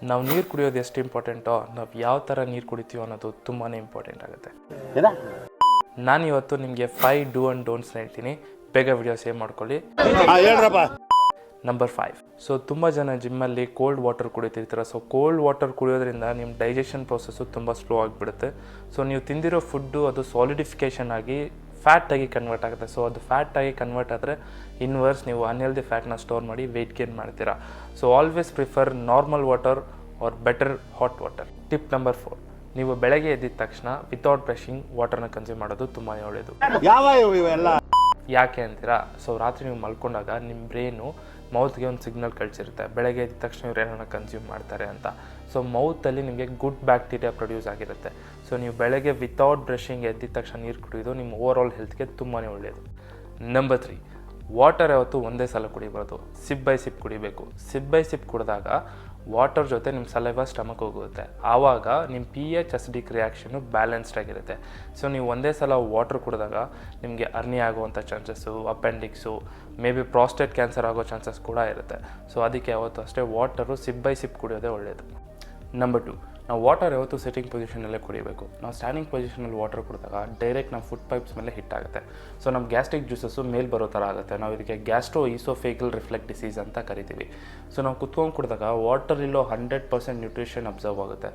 ನಾವು ನೀರು ಕುಡಿಯೋದು ಎಷ್ಟು ಇಂಪಾರ್ಟೆಂಟೋ ನಾವು ಯಾವ ಥರ ನೀರು ಕುಡಿತೀವೋ ಅನ್ನೋದು ತುಂಬಾ ಇಂಪಾರ್ಟೆಂಟ್ ಆಗುತ್ತೆ. ನಾನು ಇವತ್ತು ನಿಮಗೆ 5 ಡೂ ಆ್ಯಂಡ್ ಡೋಂಟ್ಸ್ ಹೇಳ್ತೀನಿ. ಬೇಗ ವಿಡಿಯೋ ಸೇವ್ ಮಾಡ್ಕೊಳ್ಳಿ. ನಂಬರ್ 5. ಸೊ ತುಂಬ ಜನ ಜಿಮ್ಮಲ್ಲಿ ಕೋಲ್ಡ್ ವಾಟರ್ ಕುಡಿತಿರ್ತಾರೆ. ಸೊ ಕೋಲ್ಡ್ ವಾಟರ್ ಕುಡಿಯೋದ್ರಿಂದ ನಿಮ್ಮ ಡೈಜೆಷನ್ ಪ್ರೊಸೆಸ್ಸು ತುಂಬ ಸ್ಲೋ ಆಗಿಬಿಡುತ್ತೆ. ಸೊ ನೀವು ತಿಂದಿರೋ ಫುಡ್ಡು ಅದು ಸಾಲಿಡಿಫಿಕೇಷನ್ ಆಗಿ ಫ್ಯಾಟಾಗಿ ಕನ್ವರ್ಟ್ ಆಗುತ್ತೆ. ಸೊ ಅದು ಫ್ಯಾಟಾಗಿ ಕನ್ವರ್ಟ್ ಆದರೆ ಇನ್ವರ್ಸ್ ನೀವು ಅನ್ಹೆಲ್ದಿ ಫ್ಯಾಟ್ನ ಸ್ಟೋರ್ ಮಾಡಿ ವೆಯ್ಟ್ ಗೇನ್ ಮಾಡ್ತೀರಾ. So always prefer normal water are better hot water. Tip number 4. ನೀವು ಬೆಳಗ್ಗೆ ಎದ್ದಿದ ತಕ್ಷಣ ವಿತೌಟ್ ಬ್ರಷಿಂಗ್ ವಾಟರ್ನ ಕನ್ಸ್ಯೂಮ್ ಮಾಡೋದು ತುಂಬ ಒಳ್ಳೆಯದು. ಯಾಕೆ ಅಂತೀರಾ? ಸೊ ರಾತ್ರಿ ನೀವು ಮಲ್ಕೊಂಡಾಗ ನಿಮ್ಮ ಬ್ರೈನು ಮೌತ್ಗೆ ಒಂದು ಸಿಗ್ನಲ್ ಕಳಿಸಿರುತ್ತೆ, ಬೆಳಗ್ಗೆ ಎದ್ದ ತಕ್ಷಣ ಇವ್ರು ಏನಾರ ಕನ್ಸ್ಯೂಮ್ ಮಾಡ್ತಾರೆ ಅಂತ. ಸೊ ಮೌತಲ್ಲಿ ನಿಮಗೆ ಗುಡ್ ಬ್ಯಾಕ್ಟೀರಿಯಾ ಪ್ರೊಡ್ಯೂಸ್ ಆಗಿರುತ್ತೆ. ಸೊ ನೀವು ಬೆಳಗ್ಗೆ ವಿತೌಟ್ ಬ್ರಷಿಂಗ್ ಎದ್ದಿದ ತಕ್ಷಣ ನೀರು ಕುಡಿಯೋದು ನಿಮ್ಮ ಓವರ್ ಆಲ್ ಹೆಲ್ತ್ಗೆ ತುಂಬಾ ಒಳ್ಳೆಯದು. ನಂಬರ್ 3. ವಾಟರ್ ಯಾವತ್ತು ಒಂದೇ ಸಲ ಕುಡಿಬಾರ್ದು, ಸಿಪ್ ಬೈ ಸಿಪ್ ಕುಡಿಬೇಕು. ಸಿಪ್ ಬೈ ಸಿಪ್ ಕುಡಿದಾಗ ವಾಟರ್ ಜೊತೆ ನಿಮ್ಮ ಸಲೈವ ಸ್ಟಮಕ್ ಹೋಗುತ್ತೆ. ಆವಾಗ ನಿಮ್ಮ pH ಅಸಿಡಿಕ್ ರಿಯಾಕ್ಷನ್ನು ಬ್ಯಾಲೆನ್ಸ್ಡ್ ಆಗಿರುತ್ತೆ. ಸೊ ನೀವು ಒಂದೇ ಸಲ ವಾಟರ್ ಕುಡಿದಾಗ ನಿಮಗೆ ಅರ್ನಿ ಆಗುವಂಥ chances, appendix, may be prostate cancer ಆಗೋ ಚಾನ್ಸಸ್ ಕೂಡ ಇರುತ್ತೆ. ಸೊ ಅದಕ್ಕೆ ಯಾವತ್ತು ಅಷ್ಟೇ ವಾಟರು ಸಿಪ್ ಬೈ ಸಿಪ್ ಕುಡಿಯೋದೇ ಒಳ್ಳೆಯದು. ನಂಬರ್ 2. ನಾವು ವಾಟರ್ ಯಾವತ್ತು ಸಿಟ್ಟಿಂಗ್ ಪೊಸಿಷನಲ್ಲೇ ಕುಡಿಬೇಕು. ನಾವು ಸ್ಟ್ಯಾಂಡಿಂಗ್ ಪೊಸಿಷನಲ್ಲಿ ವಾಟರ್ ಕುಡಿದಾಗ ಡೈರೆಕ್ಟ್ ನಮ್ಮ ಫುಡ್ ಪೈಪ್ಸ್ ಮೇಲೆ ಹಿಟ್ ಆಗುತ್ತೆ. ಸೊ ನಮ್ಮ ಗ್ಯಾಸ್ಟ್ರಿಕ್ ಜ್ಯೂಸಸ್ಸು ಮೇಲೆ ಬರೋ ಥರ ಆಗುತ್ತೆ. ನಾವು ಇದಕ್ಕೆ ಗ್ಯಾಸ್ಟ್ರೋ ಈಸೋಫೇಗಲ್ ರಿಫ್ಲೆಕ್ಸ್ ಡಿಸೀಸ್ ಅಂತ ಕರಿತೀವಿ. ಸೊ ನಾವು ಕುತ್ಕೊಂಡು ಕುಡಿದಾಗ ವಾಟರಲ್ಲೋ 100% ನ್ಯೂಟ್ರಿಷನ್ ಅಬ್ಸರ್ವ್ ಆಗುತ್ತೆ.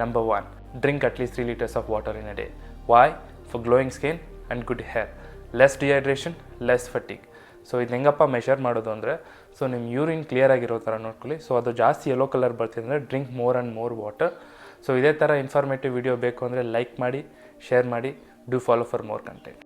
Number 1. Drink at least 3 liters of water in a day. Why? For glowing skin and good hair, less dehydration, less fatigue. So ಇದು ಹೆಂಗಪ್ಪ ಮೆಷರ್ ಮಾಡೋದು ಅಂದರೆ, ಸೊ ನಿಮ್ಮ ಯೂರಿನ್ ಕ್ಲಿಯರ್ ಆಗಿರೋ ಥರ ನೋಡ್ಕೊಳ್ಳಿ. ಸೊ ಅದು ಜಾಸ್ತಿ ಯೆಲ್ಲೋ ಕಲರ್ ಬರ್ತಿದೆ ಅಂದರೆ drink more and more water. So ಇದೇ ಥರ ಇನ್ಫಾರ್ಮೇಟಿವ್ ವಿಡಿಯೋ ಬೇಕು ಅಂದರೆ ಲೈಕ್ ಮಾಡಿ, ಶೇರ್ ಮಾಡಿ, do follow for more content.